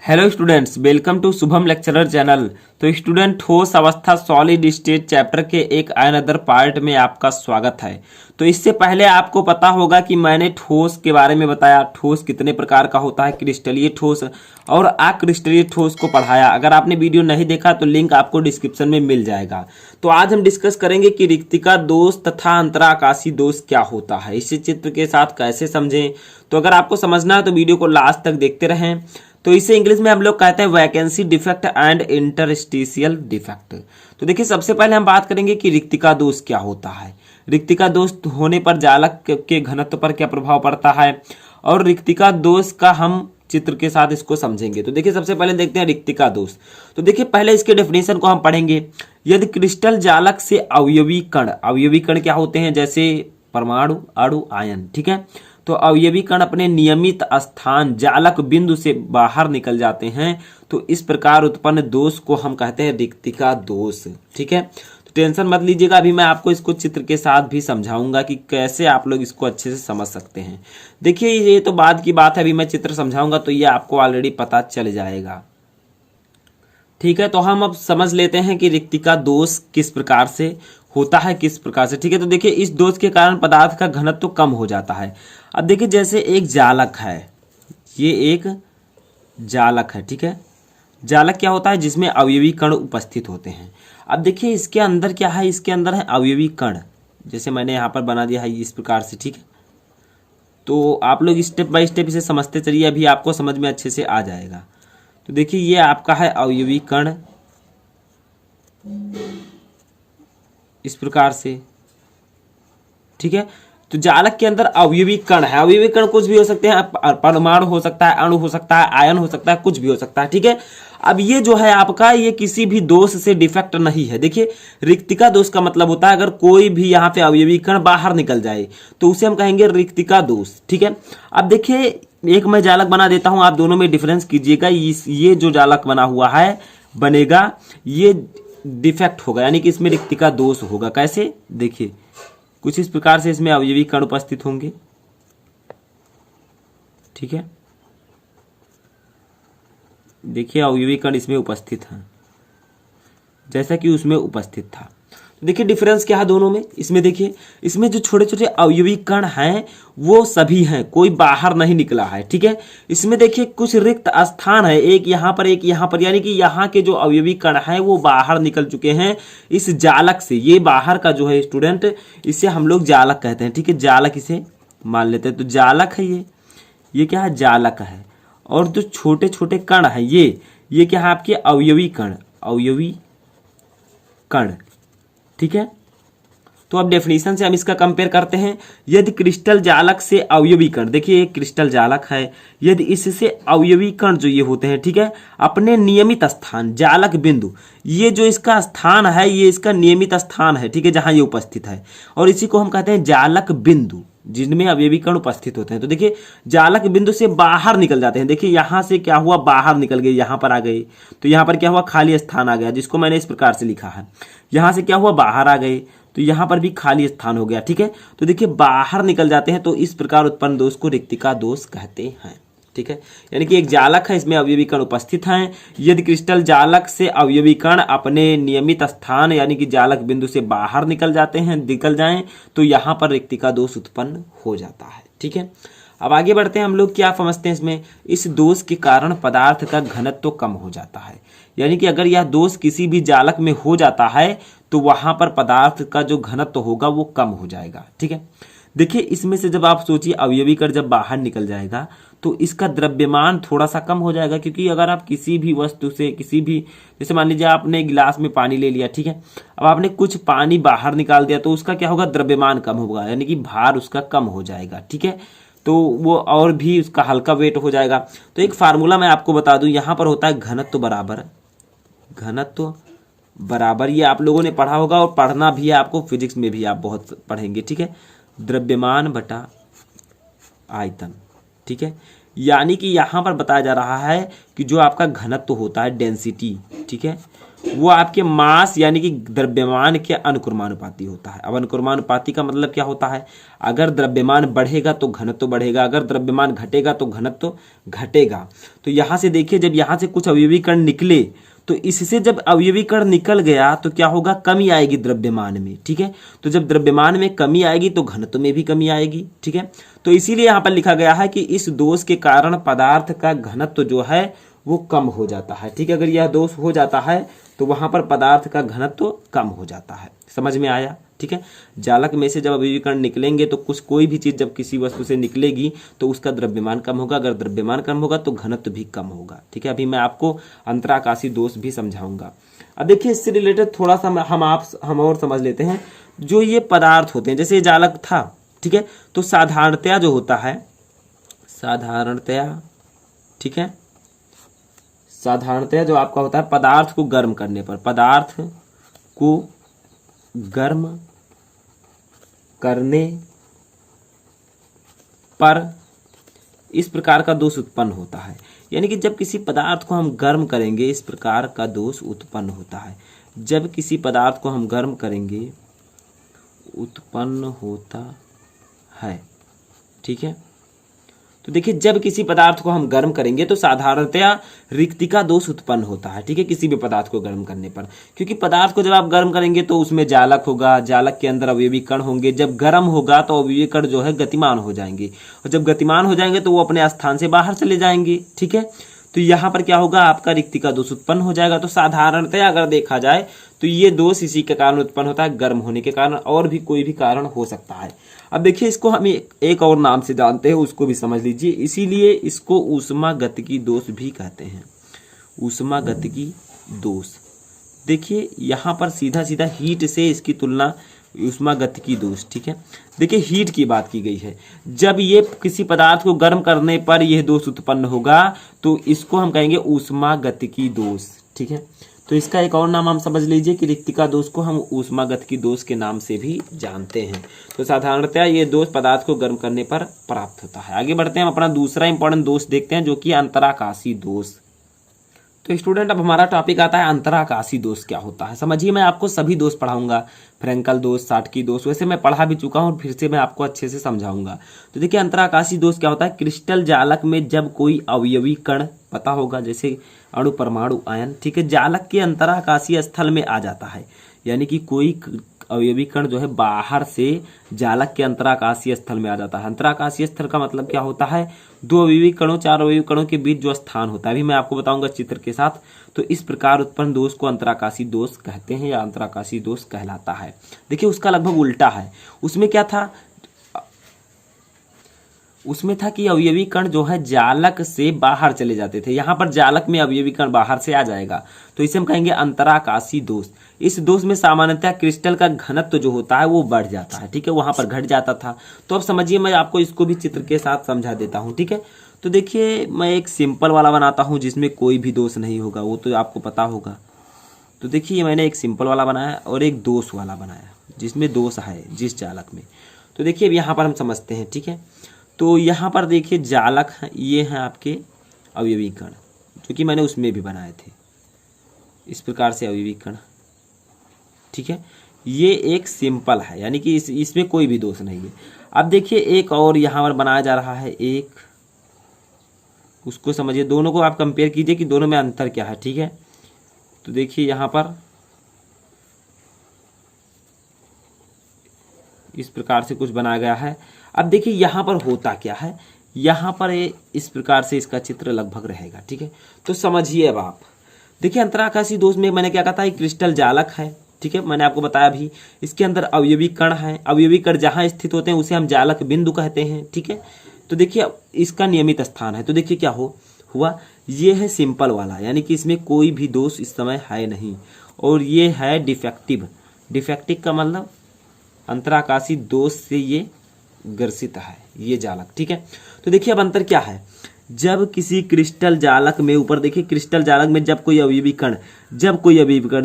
Hello students, welcome to Shubham lecturer channel. तो student, ठोस अवस्था सॉलिड स्टेट चैप्टर के एक अनदर पार्ट में आपका स्वागत है। तो इससे पहले आपको पता होगा कि मैंने ठोस के बारे में बताया, ठोस कितने प्रकार का होता है, क्रिस्टलीय ठोस और अक्रिस्टलीय ठोस को पढ़ाया। अगर आपने वीडियो नहीं देखा तो लिंक आपको डिस्क्रिप्शन में मिल जाएगा। तो आज हम डिस्कस करेंगे कि रिक्तिका दोष तथा अंतराकाशी दोष क्या होता है, इसे चित्र के साथ कैसे समझें। तो अगर आपको समझना है तो वीडियो को लास्ट तक देखते रहें। तो इसे इंग्लिश में हम लोग कहते हैं vacancy defect and interstitial defect. तो देखिए, सबसे पहले हम बात करेंगे कि रिक्तिका दोष क्या होता है। रिक्तिका दोष होने पर जालक के घनत्व पर क्या प्रभाव पड़ता है और रिक्तिका दोष का हम चित्र के साथ इसको समझेंगे। तो देखिए, सबसे पहले देखते हैं रिक्तिका दोष। तो देखिए, पहले इसके डेफिनेशन को हम पढ़ेंगे। यदि क्रिस्टल जालक से अवयवी कण क्या होते हैं, जैसे परमाणु, अणु, आयन, ठीक है। तो अवयवी कण अपने नियमित स्थान जालक बिंदु से बाहर निकल जाते हैं, तो इस प्रकार उत्पन्न दोष को हम कहते हैं रिक्तिका दोष, ठीक है। तो टेंशन मत लीजिएगा, अभी मैं आपको इसको चित्र के साथ भी समझाऊंगा कि कैसे आप लोग इसको अच्छे से समझ सकते हैं। देखिए, ये तो बाद की बात है, अभी मैं चित्र समझाऊंगा तो ये आपको ऑलरेडी पता चल जाएगा, ठीक है। तो हम अब समझ लेते हैं कि रिक्तिका दोष किस प्रकार से होता है, किस प्रकार से, ठीक है। तो देखिए, इस दोष के कारण पदार्थ का घनत्व तो कम हो जाता है। अब देखिए, जैसे एक जालक है, ये एक जालक है, ठीक है। जालक क्या होता है, जिसमें अवयवी कण उपस्थित होते हैं। अब देखिए, इसके अंदर क्या है, इसके अंदर है अवयवी कण, जैसे मैंने यहाँ पर बना दिया है इस प्रकार से, ठीक है। तो आप लोग स्टेप बाय स्टेप इसे समझते चलिए, अभी आपको समझ में अच्छे से आ जाएगा। तो देखिए, ये आपका है अवयवी कण इस प्रकार से, ठीक है। तो जालक के अंदर अवयवी कण है, अवयवी कण कुछ भी हो सकते हैं, परमाणु हो सकता है, अणु हो सकता है, आयन हो सकता है, कुछ भी हो सकता है, ठीक है। अब ये जो है आपका, ये किसी भी दोष से डिफेक्ट नहीं है। देखिए, रिक्तिका दोष का मतलब होता है अगर कोई भी यहाँ पे अवयवी कण बाहर निकल जाए तो उसे हम कहेंगे रिक्तिका दोष, ठीक है। अब देखिए, एक मैं जालक बना देता हूं, आप दोनों में डिफरेंस कीजिएगा। ये जो जालक बना हुआ है बनेगा, ये डिफेक्ट होगा, यानी कि इसमें रिक्तिका दोष होगा। कैसे, देखिए, कुछ इस प्रकार से इसमें अवयवी कण उपस्थित होंगे, ठीक है। देखिए, अवयवी कण इसमें उपस्थित हैं जैसा कि उसमें उपस्थित था। तो देखिए, डिफरेंस क्या है दोनों में। इसमें देखिए, इसमें जो छोटे छोटे अवयवी कण हैं वो सभी हैं, कोई बाहर नहीं निकला है, ठीक है। इसमें देखिए, कुछ रिक्त स्थान है, एक यहाँ पर, एक यहाँ पर, यानी कि यहाँ के जो अवयवी कण हैं वो बाहर निकल चुके हैं इस जालक से। ये बाहर का जो है स्टूडेंट, इसे हम लोग जालक कहते हैं, ठीक है। जालक इसे मान लेते हैं। तो जालक है ये क्या है, जालक है। और जो छोटे छोटे कण है ये क्या है, आपके अवयवी कण, ठीक है। तो अब डेफिनेशन से हम इसका कंपेयर करते हैं। यदि क्रिस्टल जालक से अवयवी कण, देखिए एक क्रिस्टल जालक है, यदि इससे अवयवी कण जो ये होते हैं, ठीक है, अपने नियमित स्थान जालक बिंदु, ये जो इसका स्थान है ये इसका नियमित स्थान है, ठीक है, जहां ये उपस्थित है, और इसी को हम कहते हैं जालक बिंदु, जिनमें अवयवी कण उपस्थित होते हैं। तो देखिए, जालक बिंदु से बाहर निकल जाते हैं। देखिए, यहां से क्या हुआ, बाहर निकल गए, यहां पर आ गए, तो यहां पर क्या हुआ, खाली स्थान आ गया, जिसको मैंने इस प्रकार से लिखा है। यहां से क्या हुआ, बाहर आ गए, तो यहां पर भी खाली स्थान हो गया, ठीक है। तो देखिए, बाहर निकल जाते हैं, तो इस प्रकार उत्पन्न दोष को रिक्तिका दोष कहते हैं, ठीक है। यानी कि एक जालक है, इसमें अवयवी कण उपस्थित हैं। यदि क्रिस्टल जालक से अवयवी कण अपने नियमित स्थान यानी कि जालक बिंदु से बाहर निकल जाएं, तो यहां पर रिक्तिका दोष उत्पन्न हो जाता है, ठीक है। अब आगे बढ़ते हैं, हम लोग क्या समझते हैं इसमें। इस दोष के कारण पदार्थ का घनत्व तो कम हो जाता है, यानी कि अगर यह दोष किसी भी जालक में हो जाता है तो वहां पर पदार्थ का जो घनत्व होगा वो कम हो जाएगा, ठीक है। देखिए, इसमें से जब आप सोचिए अवयवी कण जब बाहर निकल जाएगा तो इसका द्रव्यमान थोड़ा सा कम हो जाएगा, क्योंकि अगर आप किसी भी वस्तु से, किसी भी, जैसे मान लीजिए आपने गिलास में पानी ले लिया, ठीक है, अब आपने कुछ पानी बाहर निकाल दिया, तो उसका क्या होगा, द्रव्यमान कम होगा, यानी कि भार उसका कम हो जाएगा, ठीक है। तो वो और भी उसका हल्का वेट हो जाएगा। तो एक फार्मूला मैं आपको बता दूं, यहां पर होता है घनत्व बराबर, ये आप लोगों ने पढ़ा होगा और पढ़ना भी है आपको, फिजिक्स में भी आप बहुत पढ़ेंगे, ठीक है, द्रव्यमान बटा आयतन, ठीक है। यानी कि यहां पर बताया जा रहा है कि जो आपका घनत्व होता है, डेंसिटी, ठीक है, वो आपके मास यानी कि द्रव्यमान के अनुक्रमानुपाती होता है। अब अनुक्रमानुपाती का मतलब क्या होता है, अगर द्रव्यमान बढ़ेगा तो घनत्व बढ़ेगा, अगर द्रव्यमान घटेगा तो घनत्व घटेगा। तो यहाँ से देखिए, जब यहाँ से कुछ अवयवी कण निकले तो इससे जब अवयवी कण निकल गया तो क्या होगा, कमी आएगी द्रव्यमान में, ठीक है। तो जब द्रव्यमान में कमी आएगी तो घनत्व में भी कमी आएगी, ठीक है। तो इसीलिए यहाँ पर लिखा गया है कि इस दोष के कारण पदार्थ का घनत्व जो है वो कम हो जाता है, ठीक है। अगर यह दोष हो जाता है तो वहां पर पदार्थ का घनत्व कम हो जाता है। समझ में आया, ठीक है। जालक में से जब अवयवी कण निकलेंगे तो कोई भी चीज जब किसी वस्तु से निकलेगी तो उसका द्रव्यमान कम होगा, अगर द्रव्यमान कम होगा तो घनत्व भी कम होगा, ठीक है। अभी मैं आपको अंतराकाशी दोष भी समझाऊंगा। अब देखिए, इससे रिलेटेड थोड़ा सा हम और समझ लेते हैं। जो ये पदार्थ होते हैं, जैसे ये जालक था, ठीक है, तो साधारणतया जो होता है, साधारणतया, ठीक है, साधारणतया जो आपका होता है पदार्थ को गर्म करने पर, पदार्थ को गर्म करने पर इस प्रकार का दोष उत्पन्न होता है। यानी कि जब किसी पदार्थ को हम गर्म करेंगे इस प्रकार का दोष उत्पन्न होता है। जब किसी पदार्थ को हम गर्म करेंगे उत्पन्न होता है, ठीक है। तो देखिए, जब किसी पदार्थ को हम गर्म करेंगे तो साधारणतया रिक्तिका दोष उत्पन्न होता है, ठीक है, किसी भी पदार्थ को गर्म करने पर। क्योंकि पदार्थ को जब आप गर्म करेंगे तो उसमें जालक होगा, जालक के अंदर अवयवी कण होंगे। जब गर्म होगा तो अवयवी कण जो है गतिमान हो जाएंगे, और जब गतिमान हो जाएंगे तो वो अपने स्थान से बाहर चले जाएंगे, ठीक है। तो यहाँ पर क्या होगा, आपका रिक्तिका दोष उत्पन्न हो जाएगा। तो साधारणतया अगर देखा जाए तो ये दोष इसी के कारण उत्पन्न होता है, गर्म होने के कारण, और भी कोई भी कारण हो सकता है। अब देखिए, इसको हम एक और नाम से जानते हैं, उसको भी समझ लीजिए। इसीलिए इसको ऊष्मागतिकी दोष भी कहते हैं, ऊष्मागतिकी दोष। देखिए, यहाँ पर सीधा सीधा हीट से इसकी तुलना ऊष्मागतिकी दोष, ठीक है। देखिए, हीट की बात की गई है। जब ये किसी पदार्थ को गर्म करने पर यह दोष उत्पन्न होगा तो इसको हम कहेंगे ऊष्मागतिकी दोष, ठीक है। तो इसका एक और नाम हम समझ लीजिए कि रिक्तिका दोष को हम ऊष्मागतिकी दोष के नाम से भी जानते हैं। तो साधारणतया ये दोष पदार्थ को गर्म करने पर प्राप्त होता है। आगे बढ़ते हैं, हम अपना दूसरा इंपॉर्टेंट दोष देखते हैं, जो कि अंतराकाशी दोष। तो स्टूडेंट, अब हमारा टॉपिक आता है अंतराकाशी दोष क्या होता है। समझिए, मैं आपको सभी दोष पढ़ाऊंगा, फ्रेंकल दोष, साटकी दोष, वैसे मैं पढ़ा भी चुका हूं, फिर से मैं आपको अच्छे से समझाऊंगा। तो देखिए, अंतराकाशी दोष क्या होता है। क्रिस्टल जालक में जब कोई अवयवी कण, पता होगा जैसे अणु, परमाणु, आयन, ठीक है, जालक के अंतराकाशीय स्थल में आ जाता है। यानी कि कोई अवयवी कण जो है बाहर से जालक के अंतराकाशीय स्थल में आ जाता है। अंतराकाशीय स्थल का मतलब क्या होता है, दो अवयवी कणों, चार अवयवी कणों के बीच जो स्थान होता है, अभी मैं आपको बताऊंगा चित्र के साथ। तो इस प्रकार उत्पन्न दोष को अंतराकाशी दोष कहते हैं या अंतराकाशी दोष कहलाता है। देखिए, उसका लगभग उल्टा है। उसमें क्या था, उसमें था कि अवयवी कण जो है जालक से बाहर चले जाते थे। यहाँ पर जालक में अवयवी कण बाहर से आ जाएगा, तो इसे हम कहेंगे अंतराकाशी दोष। इस दोष में सामान्यतः क्रिस्टल का घनत्व जो होता है वो बढ़ जाता है, ठीक है, वहां पर घट जाता था। तो अब समझिए, मैं आपको इसको भी चित्र के साथ समझा देता हूँ, ठीक है। तो देखिए, मैं एक सिंपल वाला बनाता हूँ जिसमें कोई भी दोष नहीं होगा, वो तो आपको पता होगा। तो देखिए, मैंने एक सिंपल वाला बनाया और एक दोष वाला बनाया जिसमें दोष है जिस जालक में। तो देखिए, अब यहाँ पर हम समझते हैं, ठीक है। तो यहाँ पर देखिए, जालक ये हैं आपके अवयवी कण, जो कि मैंने उसमें भी बनाए थे इस प्रकार से अवयवी कण, ठीक है। ये एक सिंपल है, यानी कि इसमें कोई भी दोष नहीं है। अब देखिए, एक और यहाँ पर बनाया जा रहा है, एक, उसको समझिए, दोनों को आप कंपेयर कीजिए कि दोनों में अंतर क्या है, ठीक है। तो देखिए, यहाँ पर इस प्रकार से कुछ बनाया गया है। अब देखिए, यहाँ पर होता क्या है, यहाँ पर इस प्रकार से इसका चित्र लगभग रहेगा, ठीक है। तो समझिए, अब आप देखिए, अंतराकाशी दोष में मैंने क्या कहा था, एक क्रिस्टल जालक है, ठीक है, मैंने आपको बताया भी। इसके अंदर अवयवी कण है, अवयवी कण जहाँ स्थित होते हैं उसे हम जालक बिंदु कहते हैं, ठीक है। तो देखिए, इसका नियमित स्थान है। तो देखिए क्या हुआ, ये है सिंपल वाला, यानी कि इसमें कोई भी दोष इस समय है नहीं, और ये है डिफेक्टिव। डिफेक्टिव का मतलब अंतराकाशी दोष से ये ग्रसित है, ये जालक, ठीक है। तो देखिए, अब अंतर क्या है, जब किसी क्रिस्टल जालक में, ऊपर देखिए, क्रिस्टल जालक में जब कोई अवयवी कण,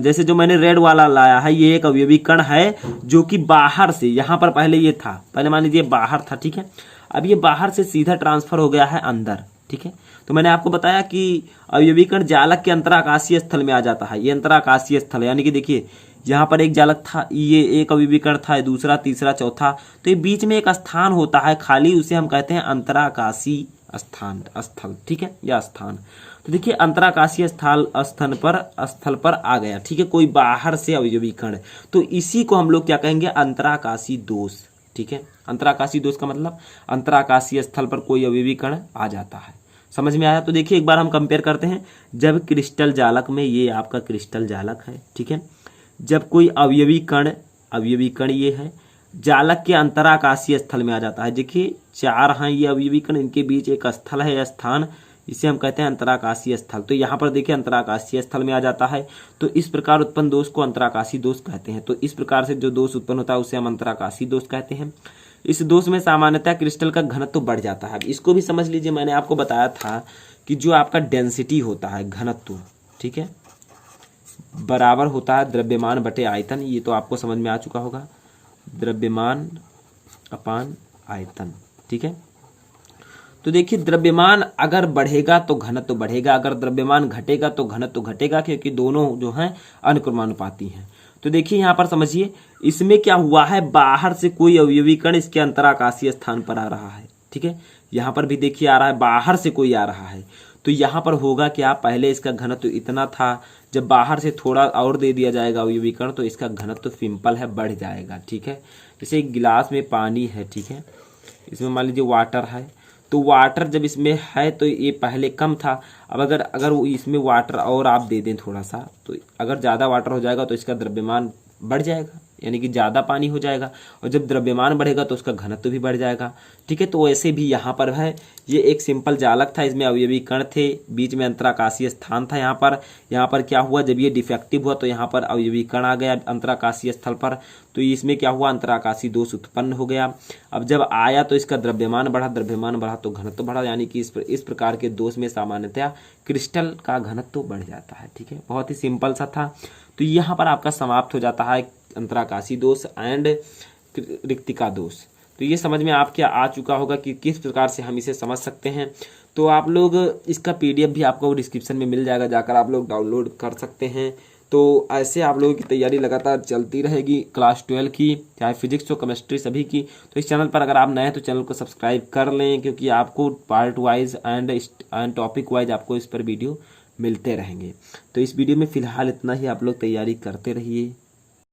जैसे जो मैंने रेड वाला लाया है, ये एक अवयवी कण है जो कि बाहर से, यहाँ पर पहले ये था, पहले मान लीजिए बाहर था, ठीक है। अब ये बाहर से सीधा ट्रांसफर हो गया है अंदर, ठीक है। तो मैंने आपको बताया कि अवयवी कण जालक के अंतराकाशीय स्थल में आ जाता है। ये अंतराकाशीय स्थल यानी कि देखिए यहाँ पर एक जालक था, ये एक अवयवी कण था, दूसरा, तीसरा, चौथा, तो ये बीच में एक स्थान होता है खाली, उसे हम कहते हैं अंतराकाशीय स्थल, ठीक है, या स्थान। तो देखिए अंतराकाशीय स्थल पर आ गया, ठीक है, कोई बाहर से अवयवी कण, तो इसी को हम लोग क्या कहेंगे, अंतराकाशीय दोष, ठीक है। अंतराकाशीय दोष का मतलब अंतराकाशीय स्थल पर कोई अवयवी कण आ जाता है। समझ में आया? तो देखिए एक बार हम कंपेयर करते हैं। जब क्रिस्टल जालक में, ये आपका क्रिस्टल जालक है, ठीक है, जब कोई अवयवी कण ये है, जालक के अंतराकाशीय स्थल में आ जाता है। देखिए 4 हैं ये अवयवी कण, इनके बीच एक स्थल है या स्थान, इसे हम कहते हैं अंतराकाशीय स्थल। तो यहाँ पर देखिए अंतराकाशीय स्थल में आ जाता है, तो इस प्रकार उत्पन्न दोष को अंतराकाशीय दोष कहते हैं। तो इस प्रकार से जो दोष उत्पन्न होता है उसे हम अंतराकाशीय दोष कहते हैं। इस दोष में सामान्यतः क्रिस्टल का घनत्व बढ़ जाता है। इसको भी समझ लीजिए, मैंने आपको बताया था कि जो आपका डेंसिटी होता है, घनत्व, ठीक है, बराबर होता है द्रव्यमान बटे आयतन। ये तो आपको समझ में आ चुका होगा, द्रव्यमान अपान आयतन, ठीक है। तो देखिए द्रव्यमान अगर बढ़ेगा तो घनत्व बढ़ेगा, अगर द्रव्यमान घटेगा तो घनत्व घटेगा, क्योंकि दोनों जो हैं अनुक्रमानुपाती हैं। तो देखिए यहाँ पर समझिए, इसमें क्या हुआ है, बाहर से कोई अवयवी कण इसके अंतराकाशीय स्थान पर आ रहा है, ठीक है। यहाँ पर भी देखिए आ रहा है, बाहर से कोई आ रहा है, तो यहाँ पर होगा क्या, पहले इसका घनत्व इतना था, जब बाहर से थोड़ा और दे दिया जाएगा अवयवी कण तो इसका घनत्व सिंपल है, बढ़ जाएगा, ठीक है। जैसे एक गिलास में पानी है, ठीक है, इसमें मान लीजिए वाटर है, तो वाटर जब इसमें है तो ये पहले कम था, अब अगर इसमें वाटर और आप दे दें थोड़ा सा, तो अगर ज़्यादा वाटर हो जाएगा तो इसका द्रव्यमान बढ़ जाएगा, यानी कि ज़्यादा पानी हो जाएगा, और जब द्रव्यमान बढ़ेगा तो उसका घनत्व भी बढ़ जाएगा, ठीक है। तो ऐसे भी यहाँ पर है, ये एक सिंपल जालक था, इसमें अवयवी कण थे, बीच में अंतराकाशीय स्थान था। यहाँ पर क्या हुआ, जब ये डिफेक्टिव हुआ तो यहाँ पर अवयवी कण आ गया अंतराकाशीय स्थल पर, तो इसमें क्या हुआ, अंतराकाशीय दोष उत्पन्न हो गया। अब जब आया तो इसका द्रव्यमान बढ़ा तो घनत्व बढ़ा, यानी कि इस प्रकार के दोष में सामान्यतया क्रिस्टल का घनत्व बढ़ जाता है, ठीक है। बहुत ही सिंपल सा था। तो यहाँ पर आपका समाप्त हो जाता है अंतराकाशीय दोष एंड रिक्तिका दोष। तो ये समझ में आपके आ चुका होगा कि किस प्रकार से हम इसे समझ सकते हैं। तो आप लोग इसका PDF भी आपको डिस्क्रिप्शन में मिल जाएगा, जाकर आप लोग डाउनलोड कर सकते हैं। तो ऐसे आप लोगों की तैयारी लगातार चलती रहेगी क्लास 12 की, चाहे फिजिक्स हो, केमिस्ट्री, सभी की। तो इस चैनल पर अगर आप नए हैं तो चैनल को सब्सक्राइब कर लें, क्योंकि आपको part wise and topic wise आपको इस पर वीडियो मिलते रहेंगे। तो इस वीडियो में फ़िलहाल इतना ही, आप लोग तैयारी करते रहिए।